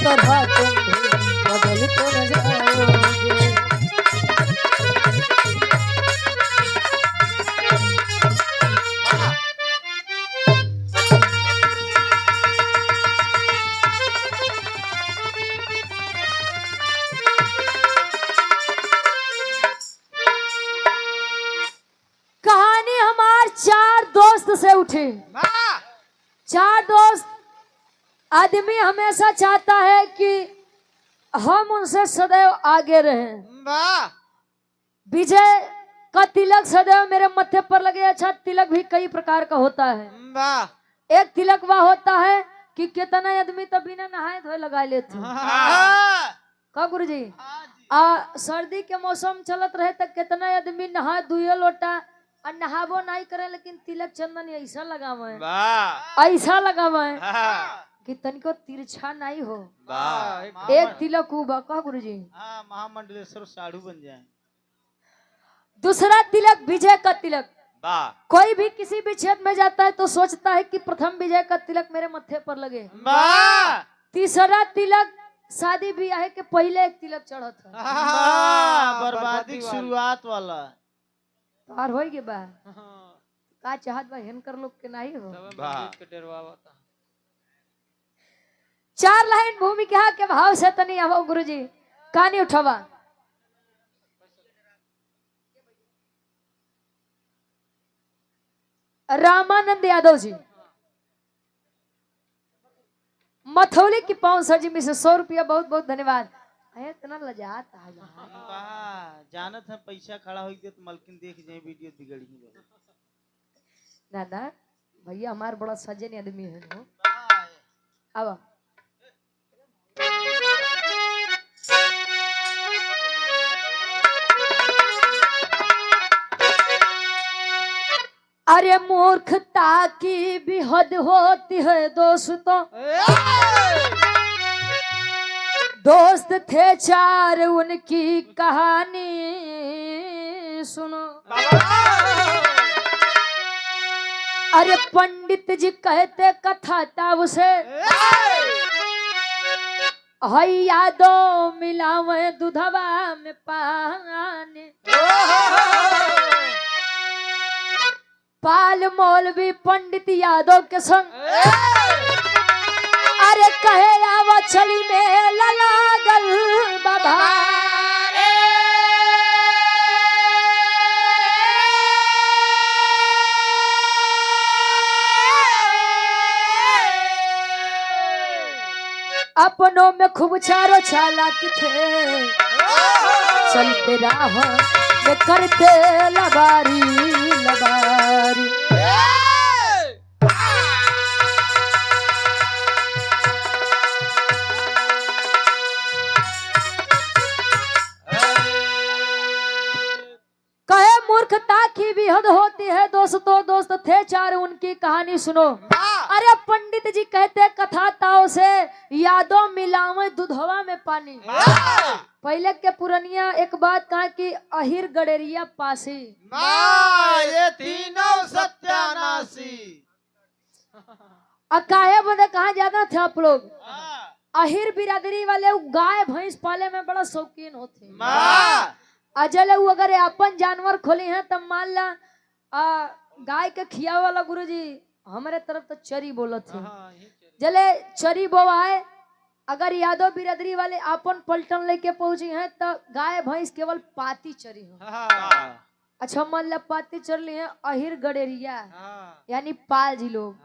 तरह तुम भी बदल तो न जाओगे। कहानी हमार चार दोस्त से उठी। चार दोस्त। आदमी हमेशा चाहता है कि हम उनसे सदैव आगे रहें। विजय का तिलक सदैव मेरे मत्थे पर लगे। अच्छा, तिलक भी कई प्रकार का होता है। एक तिलक वह होता है कि कितना आदमी तो बिना नहाए धोए लगा लेते का गुरुजी। सर्दी के मौसम चलत रहे तक कितना आदमी नहा दुए लोटा और नहाबो नहीं करे, लेकिन तिलक चंदन ऐसा लगावे, ऐसा लगावे कि तनिको तिरछा नहीं हो। एक तिलक उबा का गुरुजी। महामंडलेश्वर साधु बन जाए। दूसरा तिलक विजय का तिलक। कोई भी किसी भी क्षेत्र में जाता है तो सोचता है कि प्रथम विजय का तिलक मेरे मत्थे पर लगे। तीसरा तिलक शादी ब्याह के पहले एक तिलक चढ़ा था। बर्बादी शुरुआत वाला तार हो गए बा का चाहत बा हेनकर लोग के नहीं हो। चार लाइन भूमिका के भाव से तनी आवो गुरुजी। कहानी उठावा। रामानंद यादव जी मथौली की पाउन सर जी में से 100 रुपया बहुत बहुत धन्यवाद। इतना लजात जानत है पैसा खड़ा हो गया तो मलकिन देख जाए वीडियो बिगड़ी। दादा भैया हमारे बड़ा सज्जन आदमी है वो। अब अरे मूर्खता की भी हद होती है दोस्तों। दोस्त थे चार उनकी कहानी सुनो। अरे पंडित जी कहते कथा तब से हई यादो मिलावे दूधवा में पानी। पाल मौलवी पंडित यादव के संग अरे कहे आवा चली में लागल बाबा। अपनों में खूब चारों चालाक थे। चलते राह में करते लबारी लबारी। कहे मूर्खता की भी हद होती है दोस्तों। दोस्त थे चार उनकी कहानी सुनो। अरे पंडित जी कहते कथा ताओ से यादों मिलावे दूधवा में पानी। पहले के पुरनिया एक बात कहा कि अहिर गडेरिया पासी ये तीनों सत्यानाशी। काहे बंदे कहाँ ज्यादा थे आप लोग। अहिर बिरादरी वाले गाय भैंस पाले में बड़ा शौकीन होते। अजल अगर अपन जानवर खोली हैं तब मान ला गाय के खिया वाला गुरुजी हमारे तरफ तो चरी बोलत है। जले चरी बोवाए अगर यादव बिरादरी वाले अपन पलटन लेके पहुंची हैं तो गाय भैंस केवल पाती चरी हो। अच्छा मान ला पाती चर ली है अहिर गडेरिया यानी पाल जी लोग।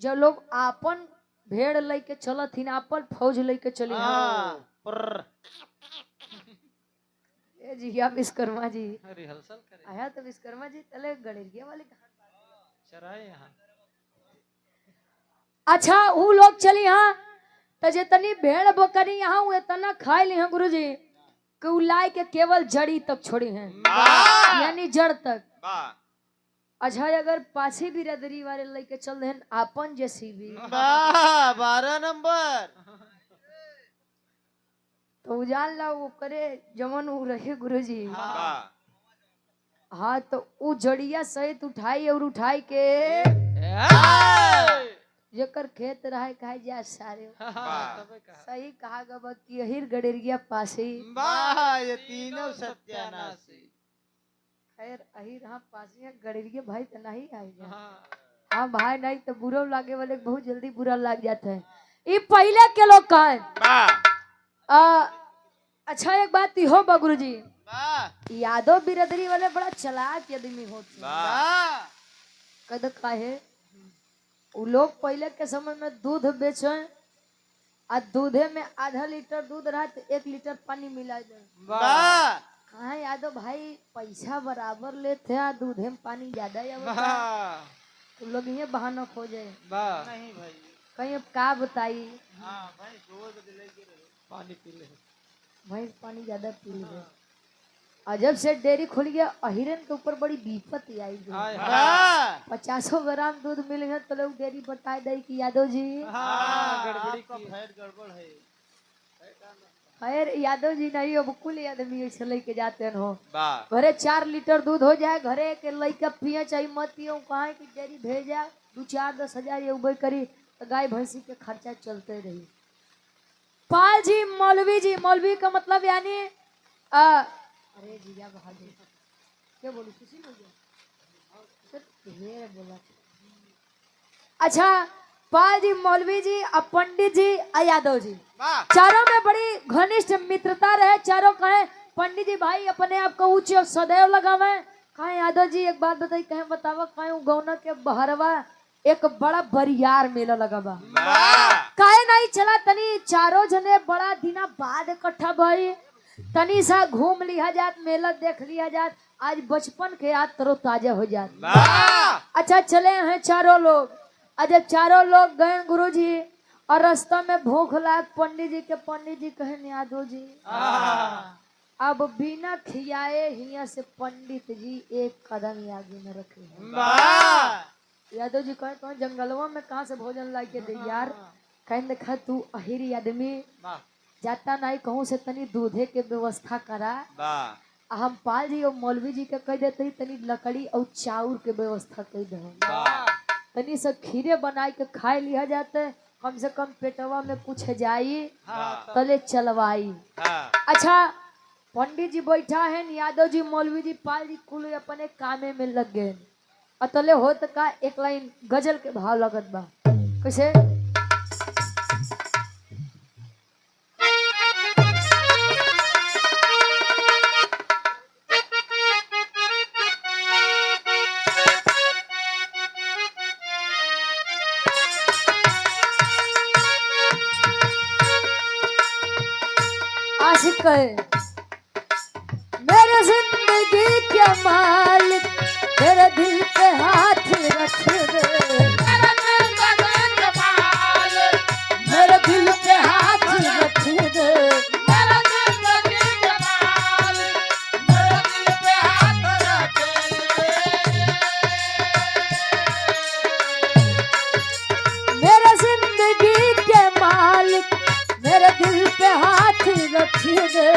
जो लोग अपन भेड़ लेके चलत ही अपन फौज लेके चली जी। या विश्वकर्मा जी आया तो विश्वकर्मा जी तले गडेरिया वाले कहा। अच्छा वो लोग चली यहाँ तो जितनी भेड़ बकरी यहाँ हुए तना खाए ली हैं गुरुजी कि लाए के केवल जड़ी तक छोड़ी हैं यानी जड़ तक। अच्छा अगर पाछी बिरादरी वाले लेके चल रहे आपन जैसी भी 12 नंबर तो उजान ला वो करे जमन वो रहे गुरुजी। हाँ तो वो जड़िया सहित उठाई और उठाई के जेकर खेत रहे कहे जा सारे सही कहा गब कि अहिर गडेरिया पासे वाह ये तीनों सत्यानाशी। खैर अहिर हाँ पासे गडेरिया भाई तो नहीं आएगा। हाँ भाई नहीं तो बुरा लागे वाले बहुत जल्दी बुरा लग जाता है। ये पहले के लोग कहें अच्छा एक बात हो बगुरु जी यादव बिरादरी वाले बड़ा चालाक आदमी होते कद काहे उ लोग पहले के समय में दूध बेचे और दूधे में आधा लीटर दूध रहा तो 1 लीटर पानी मिला दे कहा यादव भाई पैसा बराबर लेते हैं दूधे में पानी ज्यादा तो लोग ये बहाना खोजे नहीं भाई कहीं अब का बताई भाई पानी पी ले भैंस पानी ज्यादा पी ले और जब से डेयरी खुल गया अहिरन के ऊपर बड़ी विपत आई 50 ग्राम दूध मिल गया तो लोग डेयरी बता दे कि यादव जी गड़बड़ है। खैर यादव जी नहीं अब कुल आदमी ऐसे लेके जाते हो घरे 4 लीटर दूध हो जाए घरे के लड़का पिए चाहिए मत पियो कहा कि डेयरी भेजा 2-4-10 हजार ये उबे करी तो गाय भैंसी के खर्चा चलते रही। पाल जी मौलवी का मतलब यानी अरे जीजा बहादुर क्या बोलू खुशी हो गया बोला। अच्छा पाल जी मौलवी जी और पंडित जी और यादव जी चारों में बड़ी घनिष्ठ मित्रता रहे। चारों कहे पंडित जी भाई अपने आप को ऊंचे और सदैव लगावे कहे यादव जी एक बात बताई कहे बतावा कहे गौना के बहरवा एक बड़ा बरियार मेला लगा बा काहे नहीं चला तनी चारों जने बड़ा दिना बाद इकट्ठा भई तनी सा घूम लिया जात मेला देख लिया जात आज बचपन के याद तरो ताजा हो जात। अच्छा चले हैं चारों लोग आज जब चारों लोग गए गुरुजी और रास्ता में भूख लाग पंडित जी कहे यादव जी अब बिना खियाए हिया से पंडित जी एक कदम आगे में रखे। यादव जी कहे तो जंगलवा में कहाँ से भोजन ला के दे यार कहीं देखा तू अहिरी आदमी जाता नहीं कहूँ से तनी दूधे के व्यवस्था करा हम पाल जी और मौलवी जी के कह देते तनी लकड़ी और चाउर के व्यवस्था कर दे तनी से खीरे बनाए के खाए लिया जाते कम से कम पेटवा में कुछ जाई तले चलवाई। अच्छा पंडित जी बैठा है यादव जी मौलवी जी पाल जी कुल अपने कामे में लग गए अतले होत का एक लाइन गजल के भाव लगत बा कैसे आशिक है मेरे जिंदगी के मालिक तेरे दिल पे हाथ रख दे मेरे दिल पे हाथ रख दे मेरे जिंदगी के मालिक मेरे दिल पे हाथ रख दे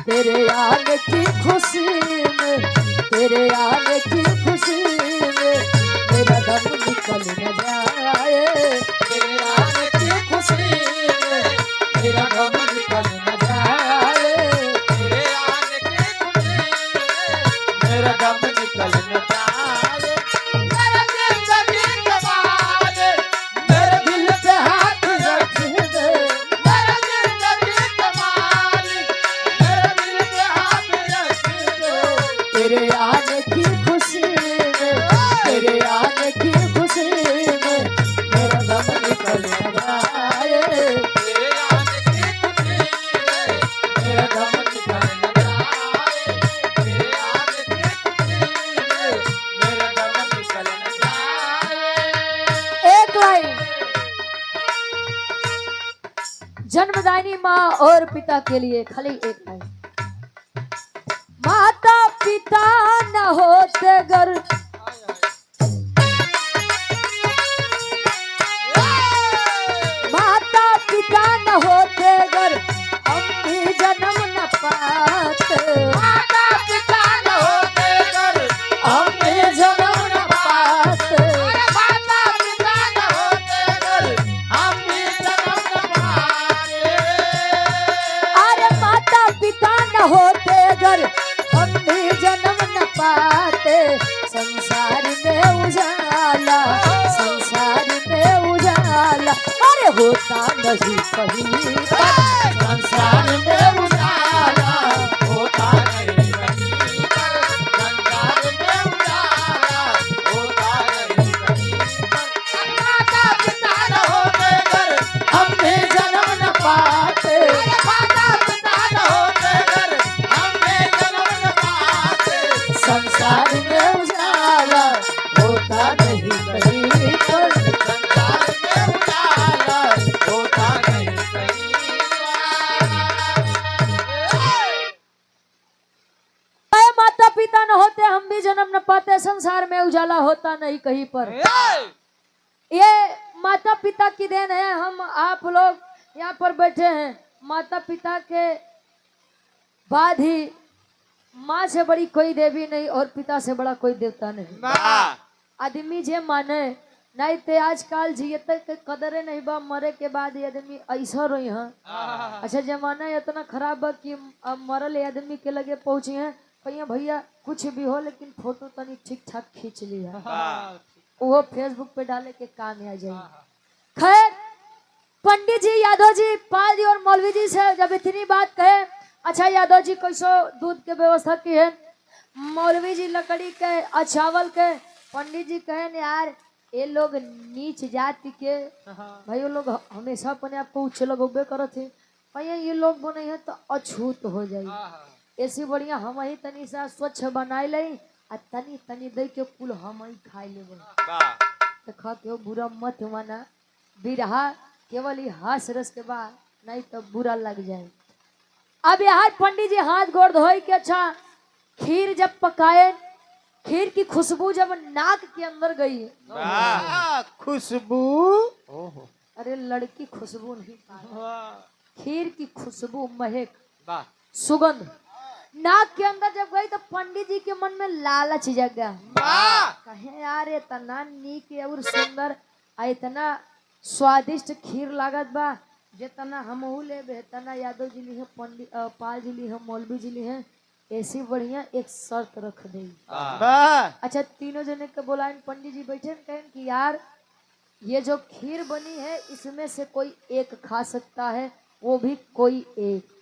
तेरे आने की खुशी में तेरे आने की खुशी में मेरा दम निकल न जाए तेरे आने की खुशी में मेरा दम निकल न जाए तेरे आने की खुशी में मेरा दम निकल न जाए मेरा जिंदगी के बाद मेरे दिल पे हाथ रख दे मेरा जिंदगी के मालिक मेरे दिल पे हाथ रख दे तेरे आने की खुशी में तेरे आने की खुशी में मेरा दम निकल न जाए तेरे आने की खुशी में मेरा दम निकल न जाए तेरे आने की खुशी में मेरा दम निकल न जाए। एक लाइन जन्मदायिनी माँ और पिता के लिए खाली एक लाइन माता पिता न होते घर माता पिता न होते घर हम भी जन्म न पाते माता पिता न होते घर हम भी जन्म न पाते माता पिता संसार में उजाला, संसार में उजाला, अरे होता नहीं कहीं पर, संसार में उजाला, होता नहीं कहीं पर, संसार में उजाला, होता नहीं कहीं पर। माता पिता न होते घर, हम भी जन्म न पाते। माता पिता न होते घर, हम भी जन्म न पाते। संसार में उजाला, होता नहीं कहीं पर, संसार में उजाला, होता नहीं कहीं पर। माता पिता न होते हम भी जन्म न पाते, संसार में उजाला होता नहीं कहीं पर। ये माता पिता की देन है। हम आप लोग यहाँ पर बैठे हैं, माता पिता के बाद ही माँ से बड़ी कोई देवी नहीं और पिता से बड़ा कोई देवता नहीं। आदमी जे माने नहीं ते आजकल जियत के कदरे नहीं बा, मरे के बाद ये आदमी ऐसा रोई है। अच्छा जमाना इतना खराब बा कि अब मरल आदमी के लगे पहुंचे हैं, भैया भैया कुछ भी हो लेकिन फोटो तनी ठीक ठाक खींच लिया, वो फेसबुक पे डाले के काम आ जाए। खैर पंडित जी, यादव जी, पाल जी और मौलवी जी से जब इतनी बात कहे, अच्छा यादव जी कैसो दूध के व्यवस्था की है, मौलवी जी लकड़ी के अचावल के, पंडित जी कहे न यार ये लोग नीच जाति के भाई, वो लोग हमेशा अपने आप को उच्च लगोबे करत है, भैया ये लोग बने हैं तो अछूत हो जाए। ऐसी बढ़िया हम ही तनी सा स्वच्छ बनाए ले आ तनी तनी दे के कुल हम ही खाई ले। देखा के बुरा मत माना, बिरहा केवल ही हास रस के बाद नहीं तो बुरा लग जाए। अब यार पंडित जी हाथ गोड़ धोई के अच्छा खीर जब पकाए, खीर की खुशबू जब नाक के अंदर गई, खुशबू, अरे लड़की खुशबू नहीं, खीर की खुशबू, महक, सुगंध नाक के अंदर जब गई तो पंडित जी के मन में लालच जग गया। कहे यार इतना नीक और सुंदर इतना स्वादिष्ट खीर लागत बा, जितना हमहू लेबे तना यादव जी ली है, पंडित पाल जी ली है, मौलवी जी ली है, ऐसी बढ़िया एक शर्त रख दे। अच्छा तीनों जने के बोला, पंडित जी बैठे कहें कि यार ये जो खीर बनी है इसमें से कोई एक खा सकता है, वो भी कोई एक।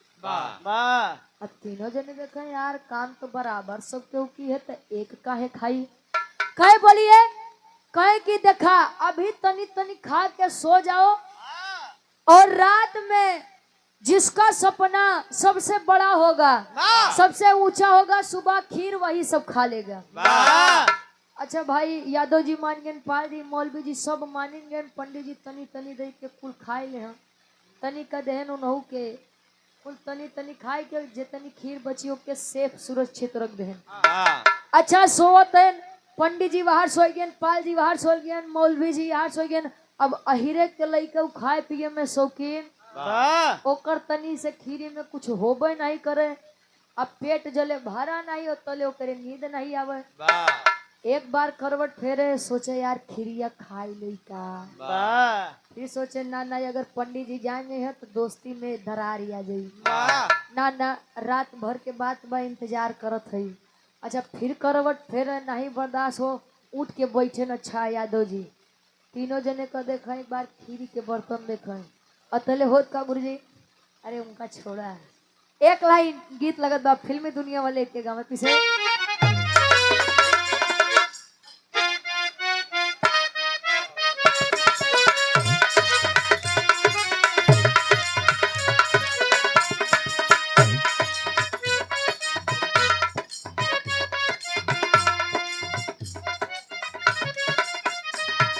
अब तीनों जने देखे यार काम तो बराबर सब केहू की है, तो एक काहे खाई। कहे बोलिए, कहे कि देखा अभी तनी तनी खा के सो जाओ, और रात में जिसका सपना सबसे बड़ा होगा, सबसे ऊंचा होगा, सुबह खीर वही सब खा लेगा। अच्छा भाई यादव जी मान गए, पाल जी, मौलवी जी सब मानेंगे, पंडित जी तनी तनी दे के कुल खाए ले, तनी का दहन उनहु के कुल तनी तनी खाए के, जितनी खीर बची हो के सेफ सुरक्षित रख दहन। अच्छा सोवत है, पंडित जी बाहर सो गए, पाल जी बाहर सो गए, मौलवी जी बाहर सो गए। अब अहिरे के लइका खाए पिए में शौकीन, ओकर तनी से खीरी में कुछ होबे नहीं करे, अब पेट जले भरा नहीं हो तले ओकरे नींद नहीं आवे। एक बार करवट फेरे, सोचे यार खीरिया खाई लई का, फिर सोचे ना ना अगर पंडित जी जाएंगे हैं तो दोस्ती में दरार आ जाई, ना ना रात भर के बात बा इंतजार करत है। अच्छा फिर करवट फेरे, नहीं बर्दाश्त हो, उठ के बैठे न। अच्छा यादव जी तीनों जने का देखा, एक बार खीरी के बर्तन देखा, अतले होत का गुरुजी, अरे उनका छोड़ा है। एक लाइन गीत लगत बा फिल्मी दुनिया वाले के गाँव पीछे,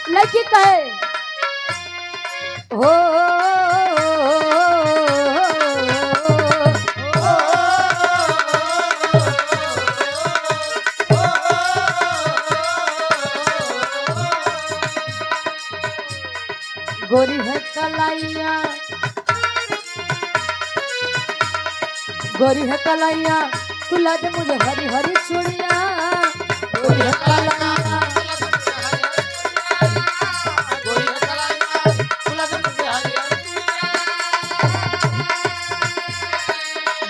लड़की कहे हो गोरी है कलाइया, गोरी है कलाइया, तू ला दे मुझे हरी हरी चूड़िया, गोरी है कलाइया,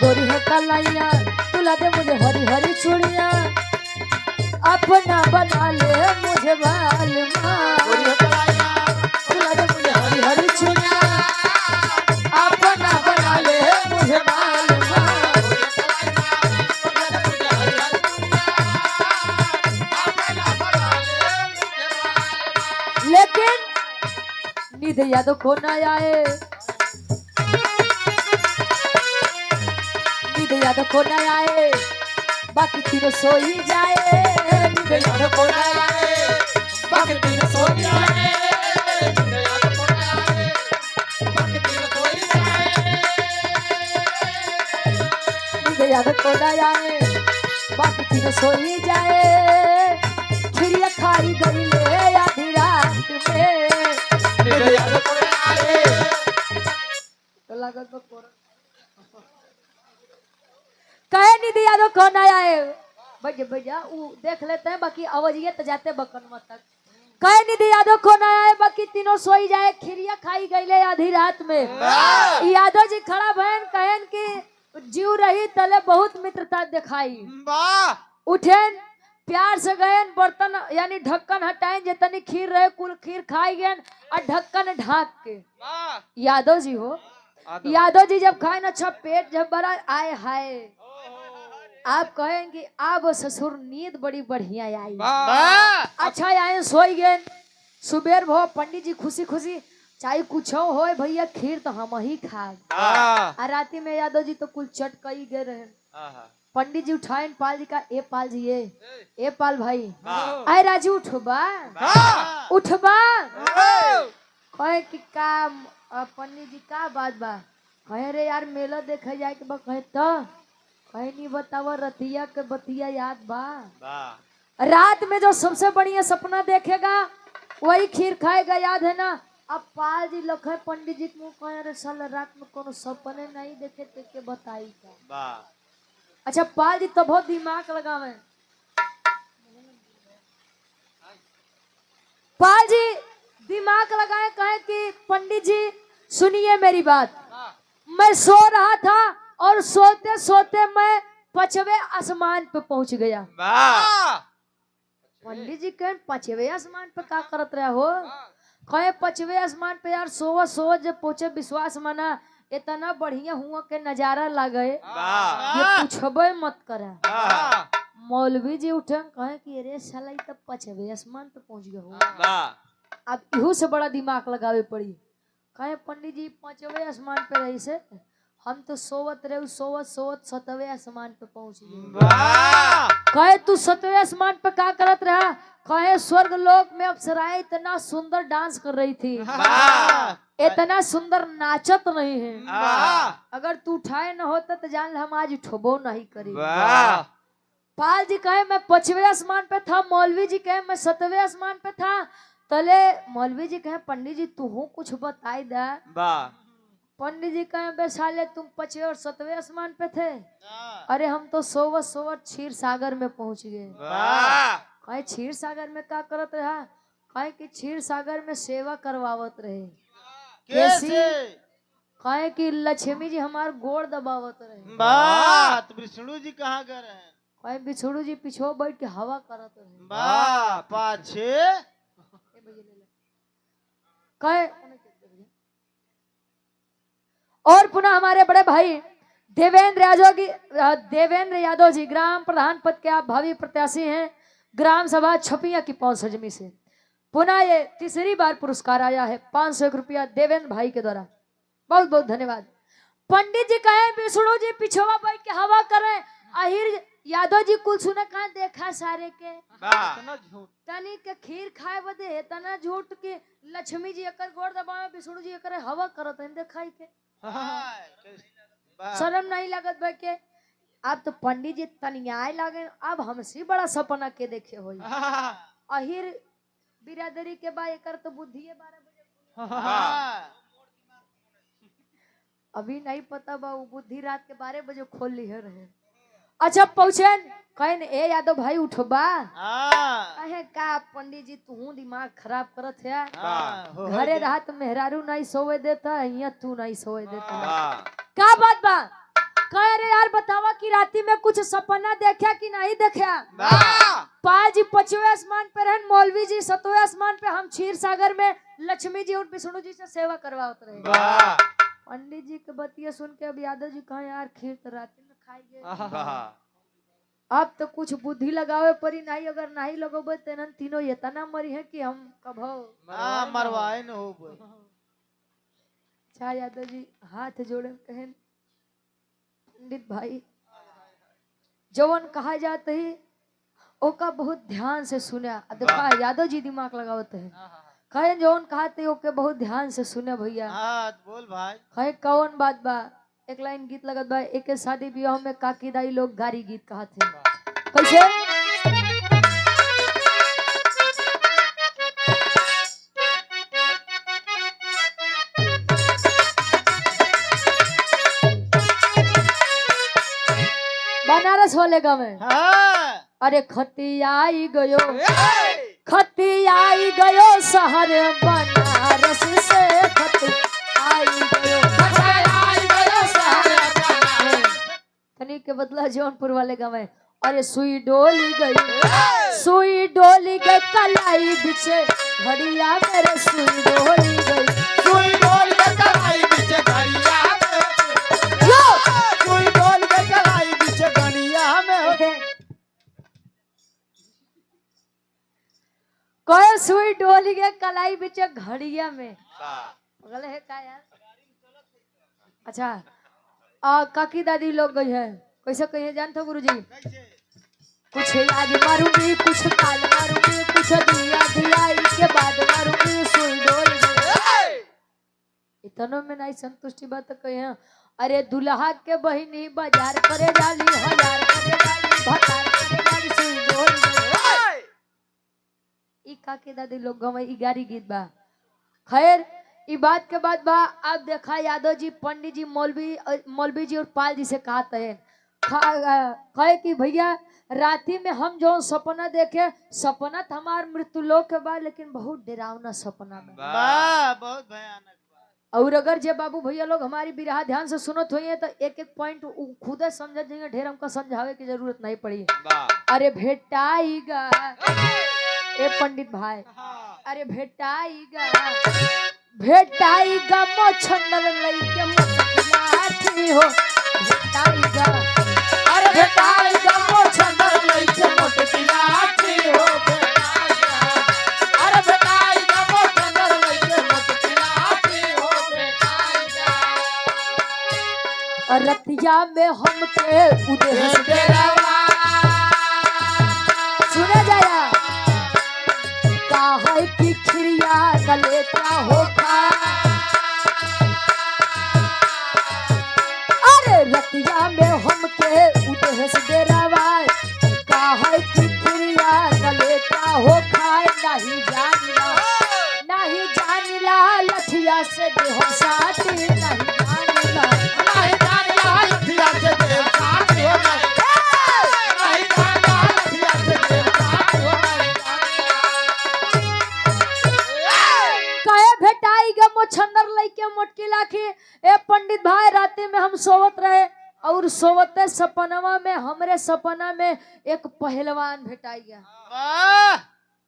गोरी है कलाइया, तू ला दे मुझे हरी हरी चूड़िया, अपना बना निध यादव को न आए, निध यादव को न आए, बाकी तीनों सो ही जाए। निध यादव को न आए, बाकी तीनों सो ही जाए। निध यादव को न आए, बाकी तीनों सो ही जाए। खिरिया खाई गई ले आधी रात में। तो लागत बा कोरा। कहे निधि यादव कौन आए भैया वो देख लेते हैं, बाकी आवाजिए तो जाते बकन मत तक। कहे निधि यादव कौन आए, बाकी तीनों सोई जाए। खिरिया खाई गई ले आधी रात में। यादव जी खड़ा बहन कहन की जीव रही तले बहुत मित्रता दिखाई। उठेन प्यार से गए, बर्तन यानी ढक्कन हटाए, जितनी खीर रहे कुल खीर खाई गए और ढक्कन ढाक के। यादव जी हो, यादव जी जब खाए ना अच्छा पेट जब बड़ा आए हाय, आप कहेंगे अब ससुर नींद बड़ी बढ़िया आई। अच्छा आए सोई गए। सुबेर भो पंडित जी खुशी खुशी चाहे कुछ हो भैया खीर तो हम ही खा। राती में यादव जी तो कुल चट कई गए रहे। पंडित जी उठाए पाल जी का, ए पाल जी ए पाल भाई आए राजू उठबा उठबा। कहे कि का पंडित जी का बात बा। कहे रे यार मेला देखे जाए के बा। कहे तो कहे नहीं बतावा रतिया के बतिया याद बा। रात में जो सबसे बढ़िया सपना देखेगा वही खीर खाएगा, याद है ना। अब पाल जी लखे पंडित जी को कहे रे साल रात में कोनो सपने नहीं देखे के बताई का। अच्छा पाल जी तो बहुत दिमाग लगावे। पाल जी दिमाग लगाए, कहे कि पंडित जी सुनिए मेरी बात। मैं सो रहा था और सोते सोते मैं 5वें आसमान पे पहुंच गया। पंडित जी कहे 5वें आसमान पे क्या करत रहा हो। कहे 5वें आसमान पे यार सोवा जब पहुंचे विश्वास माना इतना बढ़िया हुआ के नजारा लगे ये पूछबे मत करे। मौलवी जी उठे कहे कि अरे साला ये तो 5वें आसमान पे पहुंच गए हो। अब इहो से बड़ा दिमाग लगावे पड़ी। कहे पंडित जी 5वें आसमान पे रही से हम तो सोवत रहे, सोवत 7वें आसमान पे पहुंच गए। कहे तू 7वें आसमान पे क्या करत रहा। कहे स्वर्ग लोक में अप्सराएं इतना सुंदर डांस कर रही थी, इतना सुंदर नाचत नहीं है। अगर तू उठाए न होता तो जान हम आज उठबो नहीं करी। पाल जी कहे मैं 5वें आसमान पे था, मौलवी जी कहे मैं 7वें आसमान पे था। तले मौलवी जी कहे पंडित जी तू कुछ बताई दे। पंडित जी कहे बेसाले तुम 5वें और 7वें आसमान पे थे। अरे हम तो सोवत क्षीर सागर में पहुंच गए। कहे क्षीर सागर में क्या करत रहा। कहे कि क्षीर सागर में सेवा करवावत रहे। कैसी? कहे कि लक्ष्मी जी हमार गोड़ दबावत रहे। तो विष्णु जी कहाँ गए हैं। कहे विष्णु जी पीछे बैठ के हवा करत रहे। पाछे कहे और पुनः हमारे बड़े भाई देवेंद्र यादव जी ग्राम प्रधान पद के आप भावी प्रत्याशी हैं, ग्राम सभा छपिया की पौन सजमी से। पुनः ये तीसरी बार पुरस्कार आया है 501 रुपया देवेंद्र भाई के द्वारा। बहुत बहुत धन्यवाद। पंडित जी कहे विष्णु जी पिछवा बैठ के हवा करें। आहिर यादव जी कुल सुने कहा देखा सारे के तनी के खीर खाए बदे तना झूठ के लक्ष्मी जी एकर गोड़ दबावे, विष्णु जी एकर हवा करत हैं देखाई के। शर्म नहीं लगत बे के। अब तो पंडित जी तनियाए लगे, अब हमसे बड़ा सपना के देखे होई। आहिर बिरादरी के बा एकर तो बुद्धि 12 बजे अभी नहीं पता बा वो बुद्धि रात के 12 बजे खोल ली है रहे। अच्छा पहुंचे कहन ए यादव भाई उठबा। कहे का पंडित जी तू दिमाग खराब करत है। घरे रहा तो मेहरारू नहीं सोए देता, यहाँ तू नहीं सोए देता। क्या बात बा। कहे रे यार बतावा कि राती में कुछ सपना देखा कि नहीं देखा। पाल जी 5वें आसमान पे रहन, मौलवी जी 7वें आसमान पे, हम क्षीर सागर में लक्ष्मी जी और विष्णु जी से सेवा करवाते रहे। पंडित जी के बतिया सुन के अब यादव जी कहे यार खीर तो रात में खाई। अब तो कुछ बुद्धि लगावे परी नहीं, अगर नहीं लगोबे तेनन तीनों इतना मरी है कि हम कभो मरवाए न हो। अच्छा यादव जी हाथ जोड़े कहें पंडित भाई जवन कहा जाता है ओका बहुत ध्यान से सुने। देखा यादव जी दिमाग लगावते हैं कहे जवन कहते ओके बहुत ध्यान से सुने भैया। हाँ बोल भाई। कहे कौन बात बा एक लाइन गीत लगत बा एक शादी विवाह में काकी दाई लोग गारी गीत कहते कैसे बनारस वाले गाँव में हाँ अरे खतियाई गयो शहर बनारस से खतियाई गयो शहर तनी के बदला जौनपुर वाले गाँव में अरे सुई डोली गई कलाई बिचे घड़िया मेरे सुई डोली गई सुई डोल के कलाई बिच घड़िया में सुई डोल के कलाई बिच घड़िया में कोई सुई डोली के कलाई बिचे घड़िया में गले है का यार। अच्छा काकी दादी लोग गई है कैसे कहिए जानते हो गुरुजी कुछ आज मारूंगी कुछ काल मारूंगी कुछ दिया के बाद मारूंगी सुई डोली इतनों में नहीं संतुष्टि बात कहे अरे दुल्हा के बहिनी बाजार करे जाली हजार करे जाली भतार करे जाली सुई डोली ई काके दादी लोग गवे ई गारी गीत बा। खैर ई बात के बाद बा आप देखा यादव जी पंडित जी मौलवी जी और पाल जी से कहते हैं कहे कि भैया राती में हम जो सपना देखे सपना तो हमार मृत्यु लोक के बाद लेकिन बहुत डरावना सपना में बहुत भयानक। और अगर जे बाबू भैया लोग हमारी बिरहा ध्यान से सुनत हुई तो एक एक पॉइंट खुद समझ जाएंगे ढेर हमको समझावे की जरूरत नहीं पड़ी। अरे भेटाईगा ए पंडित भाई अरे भेटाईगा मोछंदर लइके लाठी हो भेटाईगा अरे भेटाईगा मोछंदर लइके मोटकी लाठी हो अरे भेटाईगा मोछंदर लइके मोटकी लाठी हो और रतिया में हमके उदेश सुने जाया है कि खिरिया गले क्या होता अरे रतिया में हमके उदेश डेरावा का है कि खिरिया गले क्या हो खाए नहीं जानिला लठिया से देह साथी नहीं जानिला लठिया से देह साथी हो नहीं जानिला लठिया से देह साथी हो भेटाईगा मोछंदर लइके मोटकी लाखी। ए पंडित भाई रात में हम सोवत रहे और सोवते सपनवा में हमरे सपना में एक पहलवान भेटाई गया।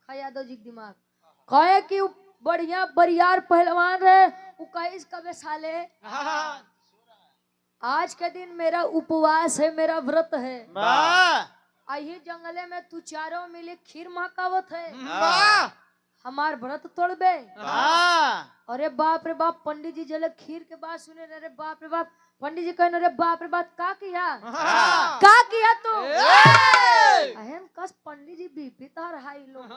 यादव जी दिमाग कहे कि बढ़िया बरियार पहलवान रहे उ कहिस कबे साले आज के दिन मेरा उपवास है मेरा व्रत है आइए जंगले में तू चारों मिले खीर महकावत है हमार व्रत तोड़बे। अरे बाप रे बाप पंडित जी जले खीर के बात सुने अरे बाप रे बाप पंडित जी कहने अरे बाप रे बाप का किया तू अहम कस पंडित जी बीपी तार हाई लोग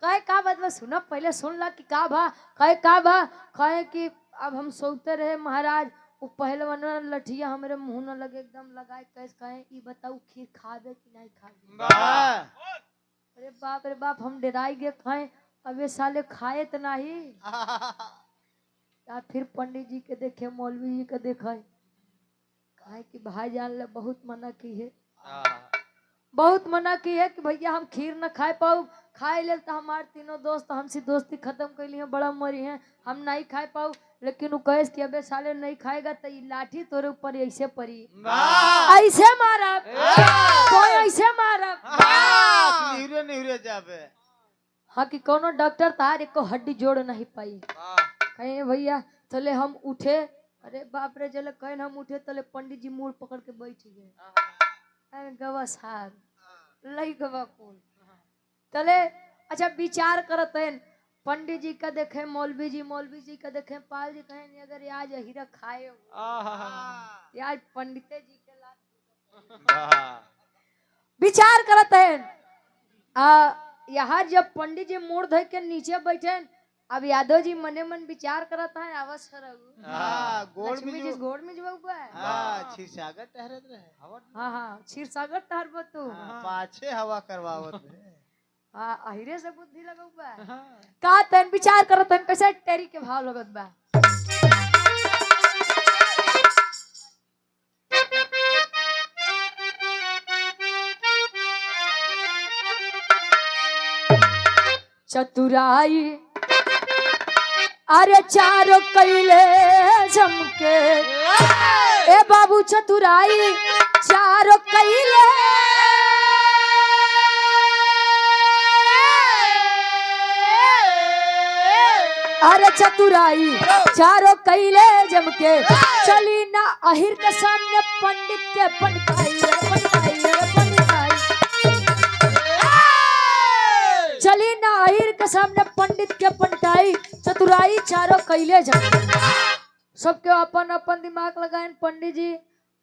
कहे का बात बस सुना पहले सुन ला कि का भा कहे कि अब हम सोते रहे महाराज वो पहलवान लठिया हमारे मुंह न लगे एकदम लगाए कैसे कहे ई बताऊ खीर खाबे कि नहीं खाबे। अरे बाप रे बाप हम डराई गए खाए अबे साले खाए तो नहीं या फिर पंडित जी के देखे मौलवी जी के देखे खाए कि भाईजान ले बहुत मना की है कि भैया हम खीर न खाए पाऊ खाए ले तो हमारे तीनों दोस्त हमसे दोस्ती खत्म कर ली है बड़ा मरी है हम नहीं खाए पाऊ लेकिन वो कहे कि अबे साले नहीं खाएगा तो ये लाठी तोरे ऊपर ऐसे पड़ी ऐसे मारा कोई ऐसे मारा निहुरे जाबे हाँ कि कोनो डॉक्टर तार एक हड्डी जोड़ नहीं पाई कहे भैया चले हम उठे अरे बाप रे जले कहे हम उठे तले पंडित जी मुड़ पकड़ के बैठ गए गवा साहब लई गवा कौन तले अच्छा विचार करत हैं पंडित जी का देखे मौलवी जी का देखे पाल जी कहें अगर आज हीरा खाए आज पंडित जी के लाल विचार करत है यहाँ जब पंडित जी मुड़ धो के नीचे बैठे अब यादव जी मने मन विचार करता है अवश्य लक्ष्मी जी घोड़ में जो क्षीर सागर टहरत रहे हाँ क्षीर सागर टहर तू पाछे हवा करवावत हाँ अहिरे से बुद्धि लगौबा का तन विचार करत तन कैसे टेरी के भाव लगत बा चतुराई अरे चारों कैले झमके ए बाबू चतुराई चारों कैले अरे चतुराई चारों कैले जमके चली ना अहिर के सामने पंडित के पंडिताई चली ना अहिर के सामने पंडित के पंडिताई चतुराई चारों कैले जमके सबके अपन अपन दिमाग लगाए पंडित जी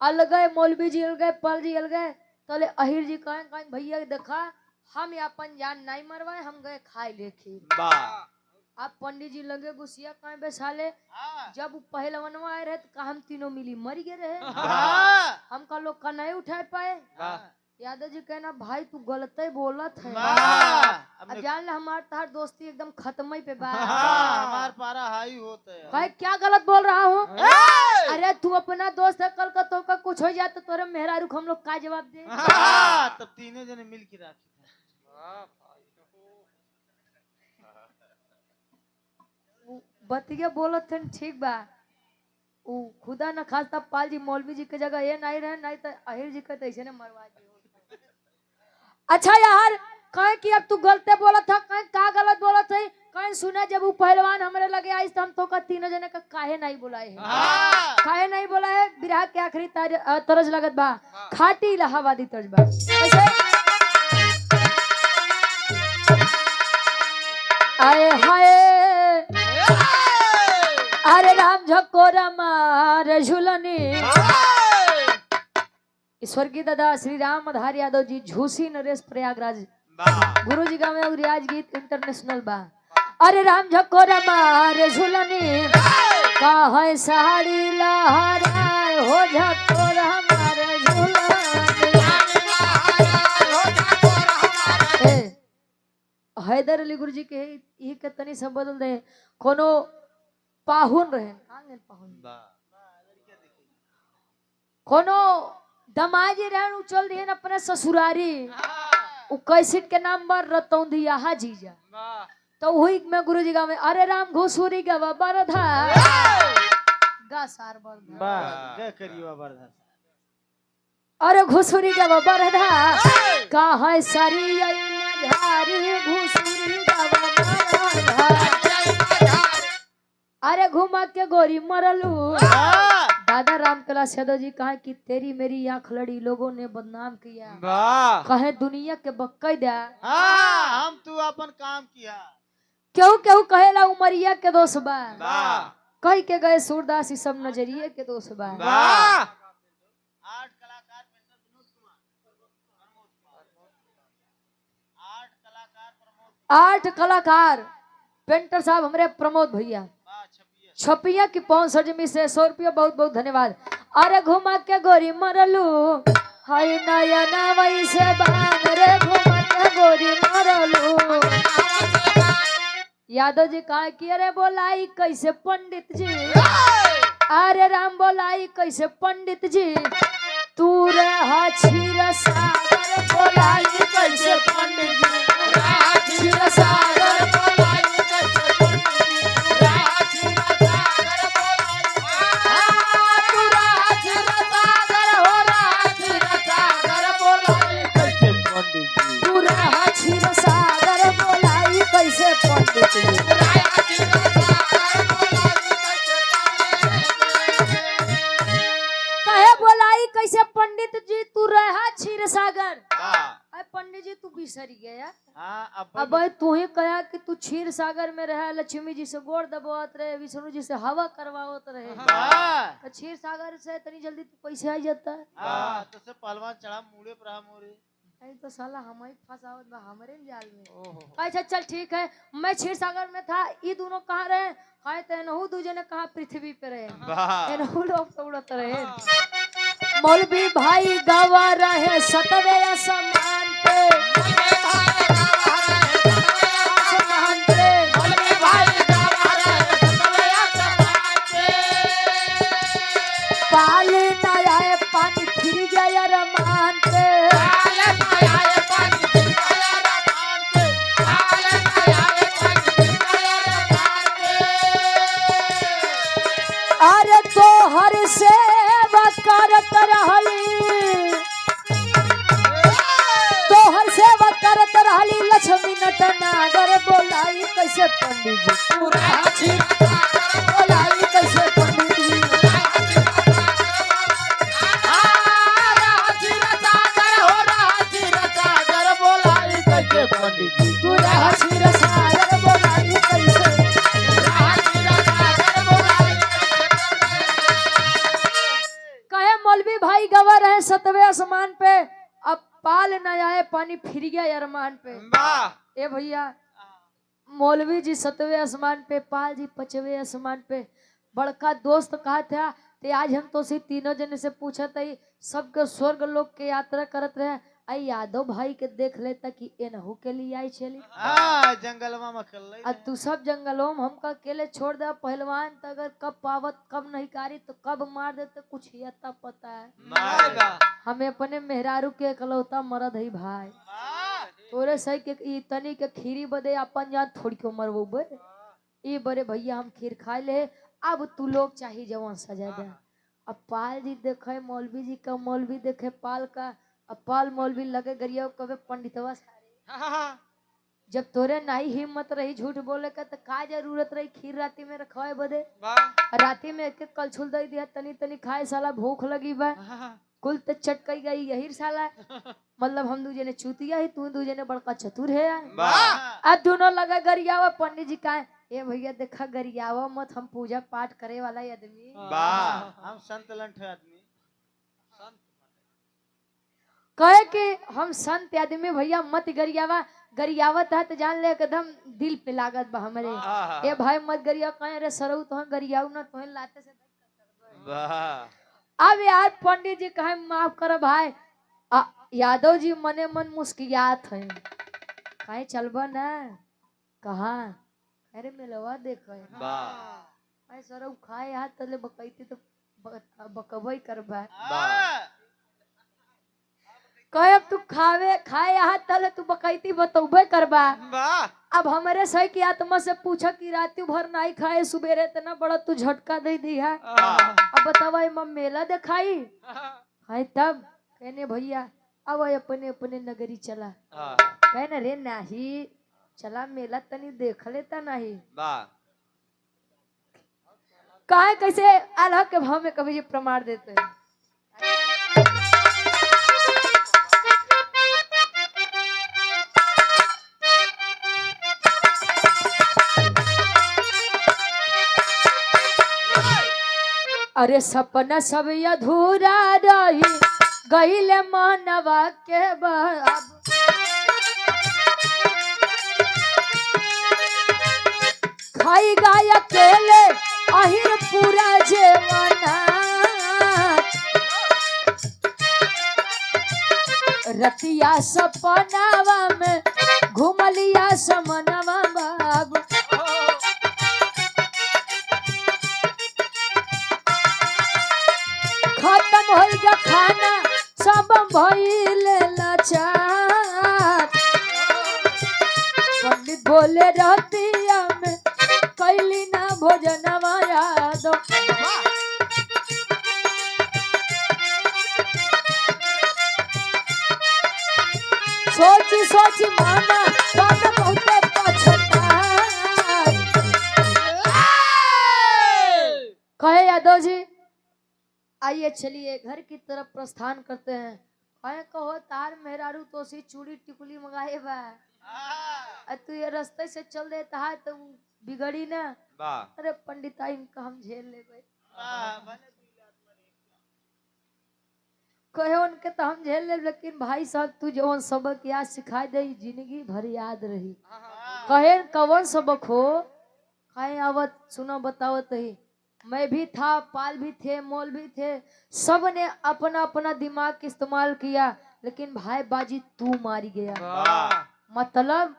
अलग गए मौलवी जी अलग गए पाल जी अलग गए तले अहिर जी कहें भैया देखा हम अपन जान नहीं मरवाए हम गए खाए ले खीर आप पंडित जी लगे गुस्सिया कहाँ बैसाले जब पहलवनवा आए रहे तो हम तीनों मिली मर गए रहे हम का लोग का नहीं उठा पाए यादव जी कहना भाई तू गलत ही बोलत है अब जान ले हमार तार दोस्ती एकदम खत्म ही पे बा हमार पारा हाई होता है भाई क्या गलत बोल रहा हूँ अरे तू अपना दोस्त है कल का तो का कुछ हो जाए तो तोरे मेहरा रुख हम लोग का जवाब दे तब तीनों जने मिल के राखी बतिया बोलत थे ठीक बा वो खुदा न खास्ता पाल जी मौलवी जी के जगह ये नहीं रहे नहीं तो अहिर जी के ऐसे ने मरवा दिए अच्छा यार कहे कि अब तू गलते बोला था कहे का गलत बोला था कहे सुना जब वो पहलवान हमारे लगे आई तो हम तो का तीनों जने का काहे नहीं बुलाए है काहे नहीं बुला है बिरहा के आखिरी तरज लगत बा खाटी इलाहाबादी तर्ज बा आए हाय अरे राम झकोरा मार झुलनी ईश्वर की दादा श्री राम आधार यादव जी झूसी नरेश प्रयागराज गुरु जी गाँव में रियाज गीत इंटरनेशनल बा अरे राम झकोरा मार झुलनी का है साड़ी लहराए हो झकोरा मार झुलनी हैदर अली गुरु जी के ये के तनी सब बदल दे कोनो पाहुन रहे कोनो दमाजी रहे चल दिए अपने ससुरारी उ कैसेट के नाम पर रतौंधिया जीजा तो वही में गुरु जी में अरे राम घुसुरी गवा बरधा गा सार बरधा गा करियो बरधा अरे घुसुरी गवा बरधा का है सारी झारी घुसुरी गवा बरधा अरे घुमा के गोरी मरलू दादा रामकला यादव जी कहा कि तेरी मेरी आंख लड़ी लोगों ने बदनाम किया कहे दुनिया के बक्का दिया हम तू अपन काम किया क्यों क्यों कहेला उमरिया के दोस्त बा कह के गए सूरदास सब नजरिए के दोस्त बा आठ कलाकार पेंटर साहब हमारे प्रमोद भैया छपिया की पौन सजमी से 100 रुपया बहुत बहुत धन्यवाद अरे घुमा के गोरी मरलू हाय नयना वैसे बांध रे घुमा के गोरी मरलू यादव जी कहा कि अरे बोलाई कैसे पंडित जी अरे राम बोलाई कैसे पंडित जी तू रहा क्षीर सागर बोलाई कैसे पंडित जी क्षीर सागर कहे बोलाई कैसे पंडित जी तू रहा क्षीर सागर पंडित जी तू गया। हाँ अब तू ही कहा कि तू क्षीर सागर में रहे, लक्ष्मी जी से गोड़ दबावत रहे, विष्णु जी से हवा करवावत रहे, तो क्षीर सागर से इतनी जल्दी तू कैसे आ जाता है? तो से पहलवान चढ़ा मुड़े पर मोरे नहीं तो साला हम ही फंसावत बा हमारे जाल में। अच्छा चल ठीक है, मैं क्षीर सागर में था, ये दोनों कहाँ रहे? खाए तो नहु दूजे ने कहा पृथ्वी पे रहे, नहु लोग तो उड़त रहे। मौलवी भाई गवा रहे सतवे आसमान पे, आसमान पे पाल न आए पानी फिर गया रमान पे, अरे तो हर सेवा करत रहली, तो हर सेवा करत रहली, लक्ष्मी नटनागर बोलाई कैसे पंडित जी, बोलाई कैसे पंडित जी, तू हसी रसागर बोलाई कैसे। कहे मौलवी भाई गवा रहे सतवे आसमान पे, अब पाल न आए पानी फिर गया अरमान पे। ए भैया मौलवी जी सतवे आसमान पे, पाल जी पचवे आसमान पे, बड़का दोस्त कहा था ते आज हम तो सी तीनों जने से पूछा था सबके स्वर्ग लोक के यात्रा करत रहे, आई यादव भाई के देख लेता कि एनहू के लिए आई चली, जंगलवा में अब तू सब जंगलों में हमका अकेले छोड़ दे। पहलवान तो अगर कब पावत कब नहीं कारी तो कब मार देते कुछ ही अता पता है। हमें अपने मेहरारू के इकलौता मरद है भाई, तोरे सही के ई तनी के खीरी बदे अपन जान थोड़ी को मरबो बे, ई बड़े भैया हम खीर खाए ले, अब तू लोग चाहिए जवान सजा दे। अब पाल जी देखे मौलवी जी का, मौलवी देखे पाल का, अब पाल मौलवी लगे गरिया कबे पंडितवा सारे, जब तोरे नहीं हिम्मत रही झूठ बोले का तो का जरूरत रही खीर राती में रखवाए बदे, राती में एक एक कलछुल दे दिया तनी तनी खाए, साला भूख लगी बा कुल तो चटकई गई यही साला, मतलब हम दूजे ने चूतिया ही तू दूजे ने बड़का चतुर है। अब दोनों लगा गरियावा, पंडित जी का ये भैया देखा गरियावा मत, हम पूजा पाठ करे वाला आदमी, हम संत लंठ आदमी, कहे कि हम संत आदमी भैया मत गरियावा, गरियावत है तो जान ले एकदम दिल पे लागत बा हमरे, ये भाई मत गरिया कहे रे सरऊ तो गरियाऊ ना तो लाते से। अब यार पंडित जी कहे माफ करो भाई, यादव जी मने मन मुस्कियात है, कहे चलबा ना कहा, अरे मिलवा देखो भाई सरऊ खाए हाथ तले बकैती तो बकबई करबा, कहे अब तू खावे खाए हाथ तले तू बकैती बतौबे करबा। अब हमारे सही की आत्मा से पूछा कि राती भर नहीं खाए सुबेरे इतना बड़ा तू झटका दे दी है, अब बतावा मम मेला दिखाई खाए तब कहने भैया अब अपने अपने नगरी चला, कहने रे नहीं चला मेला तनी देख लेता नहीं, कहा कैसे अल्लाह के भाव में कभी ये प्रमाण देते हैं। अरे सपना सब अधूरा रही गईले मानवा के बाब, खाई गाय अकेले अहिर पूरा जेवना, रतिया सपनावा में घुमलिया समनवा बाब, खत्म हो गया खाना सब भइल लाचार, पंडित बोले रहतिया में कैली ना भोजनवा यादव, सोची सोची माना बात बहुते पछताए, कहे यादव जी आइए चलिए घर की तरफ प्रस्थान करते हैं। कहे कहो तार मेहरारू तो सी चूड़ी टिकुली मंगाए बा तू ये रास्ते से चल देता है तो बिगड़ी ना। अरे पंडिता इनका हम झेल ले कहे उनके तो हम झेल ले, लेकिन भाई साहब तू जो सबक याद सिखा दे जिंदगी भर याद रही। कहे कौन सबक हो? कहे आवत सुनो बतावत ही। मैं भी था, पाल भी थे, मोल भी थे, सब ने अपना अपना दिमाग का इस्तेमाल किया, लेकिन भाई बाजी तू मारी गया। मतलब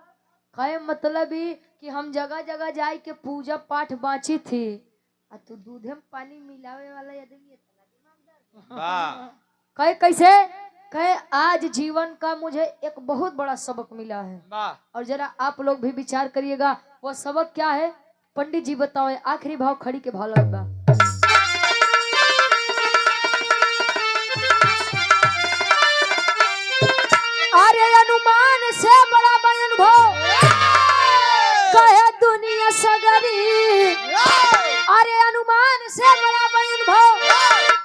कहे मतलब ही कि हम जगह जगह जाए के पूजा पाठ बाँची थी, तू दूध में पानी मिलावे वाला आदमी इतना दिमागदार। कहे कैसे? कहे आज जीवन का मुझे एक बहुत बड़ा सबक मिला है, और जरा आप लोग भी विचार करिएगा वो सबक क्या है। पंडित जी बताओ। आखिरी भाव खड़ी के भाव लगता। अरे अनुमान से बड़ा अनुभव कहे दुनिया सगरी। अरे अनुमान से बड़ा अनुभव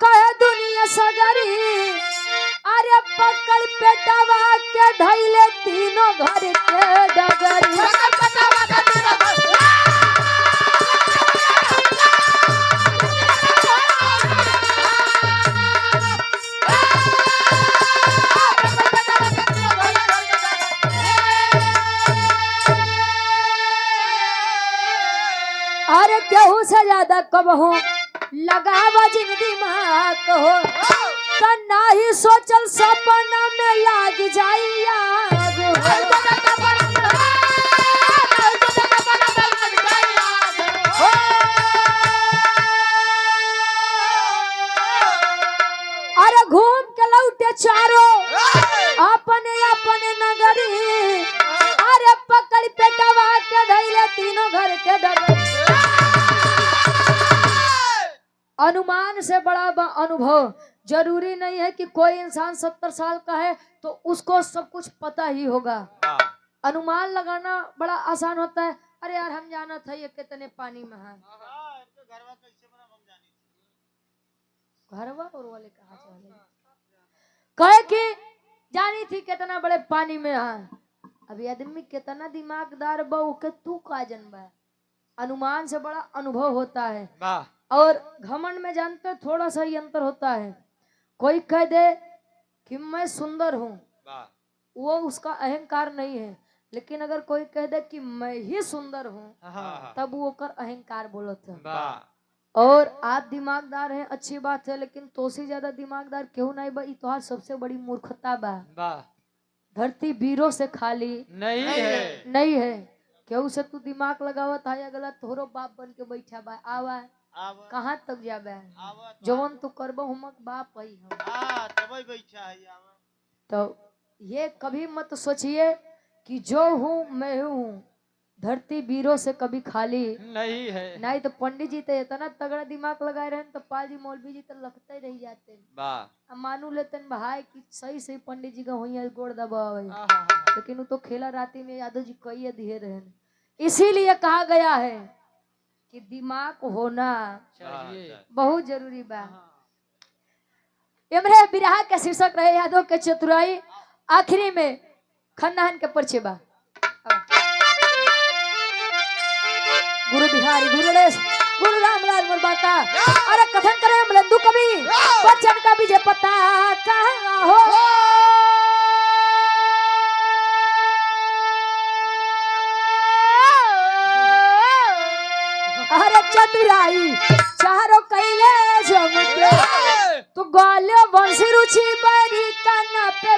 कहे दुनिया सगरी। अरे पकड़ पेटवा के धैले तीनों घर के डगरी। अरे केहू से ज्यादा कबहू लगावा जिन दिमाग हो, तो नाही सोचल सपना में लाग जाई आग हो। अरे घूम के लौटे चारो अपने अपने नगरी। अरे पकड़ पेटवा के धैले तीनों घर के डगरी। अनुमान से बड़ा अनुभव। जरूरी नहीं है कि कोई इंसान 70 साल का है तो उसको सब कुछ पता ही होगा। अनुमान लगाना बड़ा आसान होता है। अरे यार हम जाना था ये कितने पानी में है। घरवा और वाले कहा कहे कि जानी थी कितना बड़े पानी में है। अभी आदमी कितना दिमागदार बहू के तू का जनबा। अनुमान से बड़ा अनुभव होता है। और घमंड में जानते थोड़ा सा ही अंतर होता है। कोई कह दे कि मैं सुंदर हूँ, वो उसका अहंकार नहीं है, लेकिन अगर कोई कह दे कि मैं ही सुंदर हूँ, तब वो कर अहंकार बोलत है। और आप दिमागदार हैं, अच्छी बात है, लेकिन तो से ज्यादा दिमागदार क्यों नहीं बा? इतहार सबसे बड़ी मूर्खता बा। धरती वीरों से खाली नहीं है। क्यों से तू दिमाग लगावत है गलत थोरो बाप बन के बैठा बा। आवा कहाँ तक जाबे? जवन तू करबो हमक बाप ही तो ये कभी मत सोचिए कि जो हूँ मैं हूँ। धरती वीरों से कभी खाली नहीं है। नहीं तो पंडित जी तो इतना तगड़ा दिमाग लगाए रहे तो पाल जी मौलवी जी तो लगते ही रह जाते। मानू लेते भाई कि सही सही पंडित जी का हुई गोड़ दबावे, लेकिन वो तो खेला राती में यादव जी कई दिए रहे। इसीलिए कहा गया है कि दिमाग होना बहुत जरूरी बा। एमरे बिरहा के शीर्षक रहे यादव के चतुराई। आखिरी में खन्नाहन के परिचय बा। गुरु बिहारी गुरु गणेश गुरु रामलाल मुरबाका। अरे कथन करे मलंदू कवि बच्चन का विजय पता कहाँ हो। अरे चतुराई चारों कैले जम के तो गाले बंसी रुचि बरी काना पे